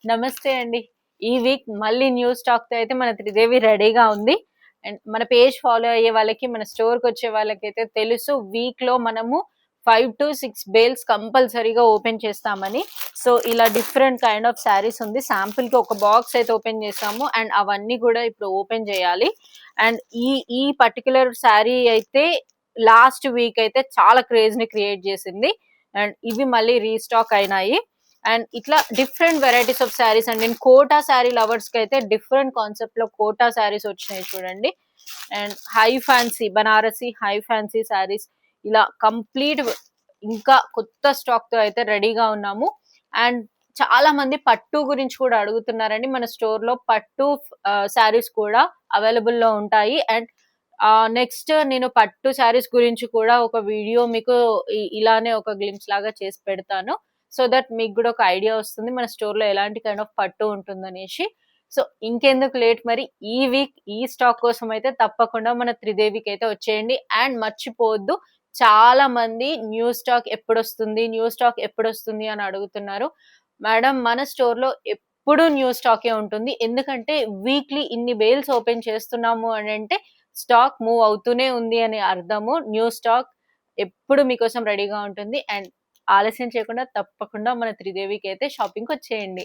నమస్తే అండి. ఈ వీక్ మళ్ళీ న్యూ స్టాక్‌తో అయితే మన త్రిదేవి రెడీగా ఉంది. అండ్ మన పేజ్ ఫాలో అయ్యే వాళ్ళకి, మన స్టోర్‌కొచ్చే వాళ్ళకైతే తెలుసు వీక్‌లో మనము 5-6 బేల్స్ కంపల్సరీగా ఓపెన్ చేస్తామని. సో, ఇలా డిఫరెంట్ కైండ్ ఆఫ్ శారీస్ ఉంది. శాంపుల్‌కి ఒక బాక్స్ అయితే ఓపెన్ చేసాము. అండ్ అవన్నీ కూడా ఇప్పుడు ఓపెన్ చేయాలి. అండ్ ఈ ఈ పర్టిక్యులర్ శారీ అయితే లాస్ట్ వీక్ అయితే చాలా క్రేజ్‌ని క్రియేట్ చేసింది. అండ్ ఇవి మళ్ళీ రీస్టాక్ అయినాయి. అండ్ ఇట్లా different varieties of saris and నేను కోటా శారీ లవర్స్ కి అయితే డిఫరెంట్ కాన్సెప్ట్ లో కోటా శారీస్ వచ్చినాయి చూడండి. And high fancy Banarasi high fancy saris ఇలా కంప్లీట్ ఇంకా కొత్త స్టాక్ తో అయితే రెడీగా ఉన్నాము. అండ్ చాలా మంది పట్టు గురించి కూడా అడుగుతున్నారండి. మన స్టోర్ లో పట్టు శారీస్ కూడా అవైలబుల్ లో ఉంటాయి. అండ్ నెక్స్ట్ నేను పట్టు శారీస్ గురించి కూడా ఒక వీడియో మీకు ఇలానే ఒక గ్లిమ్స్ లాగా చేసి పెడతాను. సో దట్ మీకు కూడా ఒక ఐడియా వస్తుంది మన స్టోర్ లో ఎలాంటి కైండ్ ఆఫ్ పట్టు ఉంటుందనేసి. సో ఇంకెందుకు లేట్, మరి ఈ వీక్ ఈ స్టాక్ కోసం అయితే తప్పకుండా మన త్రిదేవికి అయితే వచ్చేయండి. అండ్ మర్చిపోవద్దు, చాలా మంది న్యూ స్టాక్ ఎప్పుడొస్తుంది న్యూ స్టాక్ ఎప్పుడొస్తుంది అని అడుగుతున్నారు. మేడం, మన స్టోర్ లో ఎప్పుడు న్యూ స్టాకే ఉంటుంది. ఎందుకంటే వీక్లీ ఇన్ని బేల్స్ ఓపెన్ చేస్తున్నాము అని అంటే స్టాక్ మూవ్ అవుతూనే ఉంది అని అర్థము. న్యూ స్టాక్ ఎప్పుడు మీకోసం రెడీగా ఉంటుంది. అండ్ ఆలస్యం చేయకుండా తప్పకుండా మన త్రిదేవికి అయితే షాపింగ్‌కి వచ్చేయండి.